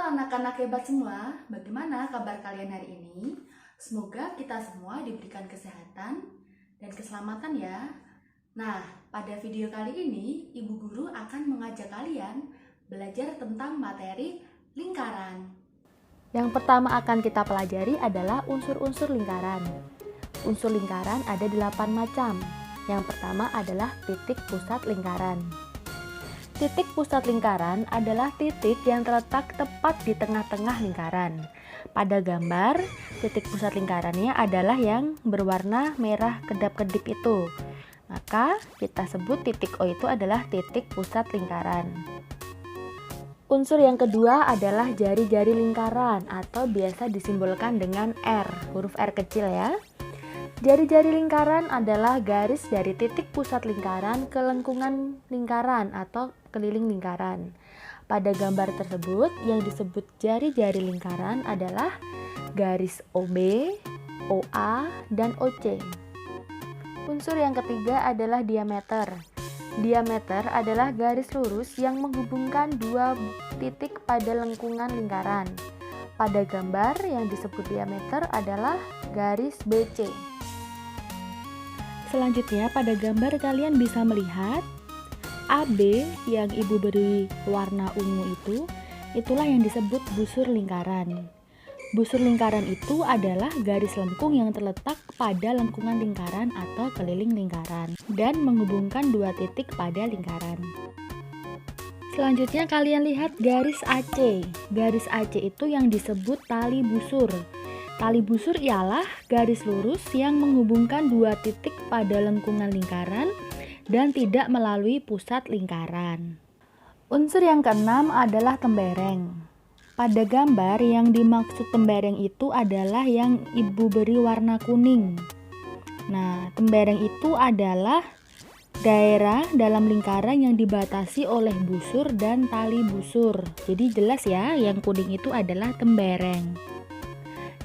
anak-anak hebat semua, bagaimana kabar kalian hari ini? Semoga kita semua diberikan kesehatan dan keselamatan ya. Nah, pada video kali ini, Ibu Guru akan mengajak kalian belajar tentang materi lingkaran. Yang pertama akan kita pelajari adalah unsur-unsur lingkaran. Unsur lingkaran ada 8 macam. Yang pertama adalah titik pusat lingkaran. Titik pusat lingkaran adalah titik yang terletak tepat di tengah-tengah lingkaran. Pada gambar, titik pusat lingkarannya adalah yang berwarna merah kedap-kedip itu. Maka kita sebut titik O itu adalah titik pusat lingkaran. Unsur yang kedua adalah jari-jari lingkaran atau biasa disimbolkan dengan R, huruf R kecil ya. Jari-jari lingkaran adalah garis dari titik pusat lingkaran ke lengkungan lingkaran atau keliling lingkaran. Pada gambar tersebut, yang disebut jari-jari lingkaran adalah garis OB, OA, dan OC. Unsur yang ketiga adalah diameter. Diameter adalah garis lurus yang menghubungkan dua titik pada lengkungan lingkaran. Pada gambar, yang disebut diameter adalah garis BC. Selanjutnya, pada gambar kalian bisa melihat AB yang ibu beri warna ungu itulah yang disebut busur lingkaran. Busur lingkaran itu adalah garis lengkung yang terletak pada lengkungan lingkaran atau keliling lingkaran dan menghubungkan dua titik pada lingkaran. Selanjutnya kalian lihat garis AC. Garis AC itu yang disebut tali busur. Tali busur ialah garis lurus yang menghubungkan dua titik pada lengkungan lingkaran dan tidak melalui pusat lingkaran. Unsur yang keenam adalah tembereng. Pada gambar yang dimaksud tembereng itu adalah yang ibu beri warna kuning. Nah, tembereng itu adalah daerah dalam lingkaran yang dibatasi oleh busur dan tali busur. Jadi jelas ya, yang kuning itu adalah tembereng.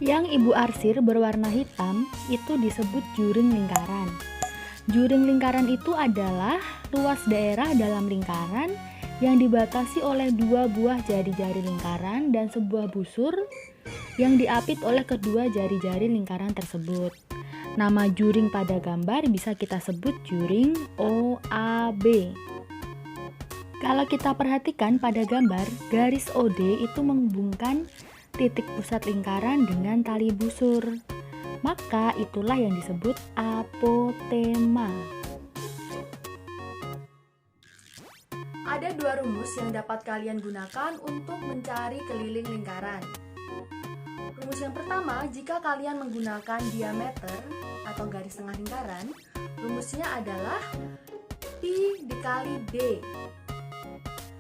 Yang ibu arsir berwarna hitam itu disebut juring lingkaran. Juring lingkaran itu adalah luas daerah dalam lingkaran yang dibatasi oleh dua buah jari-jari lingkaran dan sebuah busur yang diapit oleh kedua jari-jari lingkaran tersebut. Nama juring pada gambar bisa kita sebut juring OAB. Kalau kita perhatikan pada gambar, garis OD itu menghubungkan titik pusat lingkaran dengan tali busur. Maka itulah yang disebut apotema. Ada dua rumus yang dapat kalian gunakan untuk mencari keliling lingkaran. Rumus yang pertama, jika kalian menggunakan diameter atau garis tengah lingkaran, rumusnya adalah pi dikali D.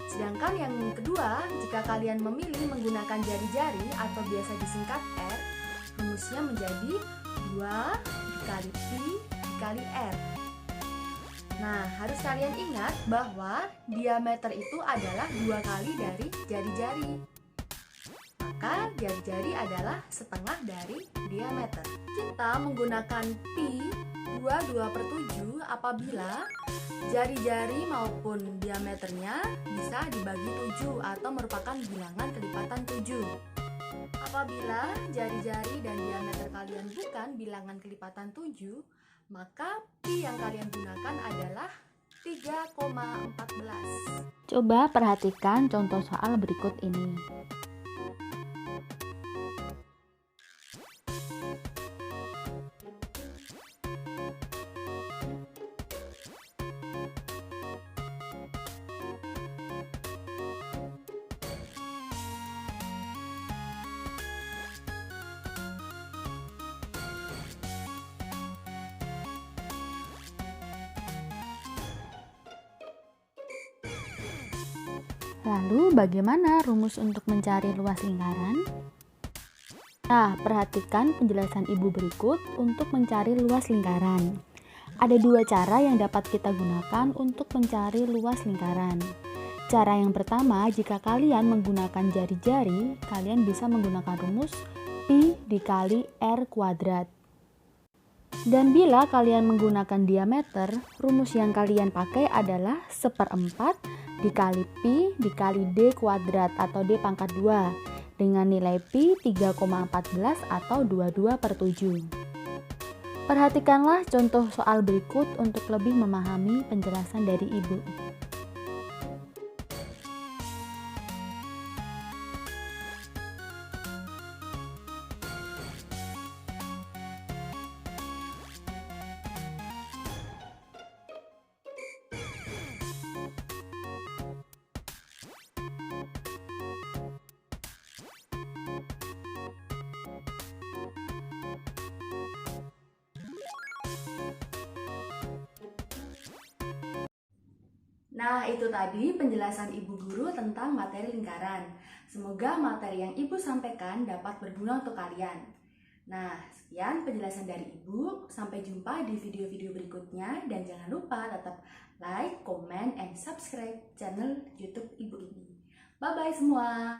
Sedangkan yang kedua, jika kalian memilih menggunakan jari-jari atau biasa disingkat R, rumusnya menjadi 2 dikali pi dikali R. Nah, harus kalian ingat bahwa diameter itu adalah 2 kali dari jari-jari. Maka jari-jari adalah setengah dari diameter. Kita menggunakan pi 22/7 apabila jari-jari maupun diameternya bisa dibagi 7 atau merupakan bilangan kelipatan 7. Apabila jari-jari dan diameter kalian bukan bilangan kelipatan 7, maka pi yang kalian gunakan adalah 3,14. Coba perhatikan contoh soal berikut ini. Lalu bagaimana rumus untuk mencari luas lingkaran? Nah, perhatikan penjelasan ibu berikut untuk mencari luas lingkaran. Ada dua cara yang dapat kita gunakan untuk mencari luas lingkaran. Cara yang pertama, jika kalian menggunakan jari-jari, kalian bisa menggunakan rumus pi dikali R kuadrat. Dan bila kalian menggunakan diameter, rumus yang kalian pakai adalah 1/4 dikali pi dikali D kuadrat atau D pangkat 2. dengan nilai Pi 3,14 atau 22/7. Perhatikanlah contoh soal berikut untuk lebih memahami penjelasan dari Ibu. Nah, itu tadi penjelasan Ibu Guru tentang materi lingkaran. Semoga materi yang Ibu sampaikan dapat berguna untuk kalian. Nah, sekian penjelasan dari Ibu. Sampai jumpa di video-video berikutnya. Dan jangan lupa tetap like, comment, and subscribe channel YouTube Ibu ini. Bye-bye semua!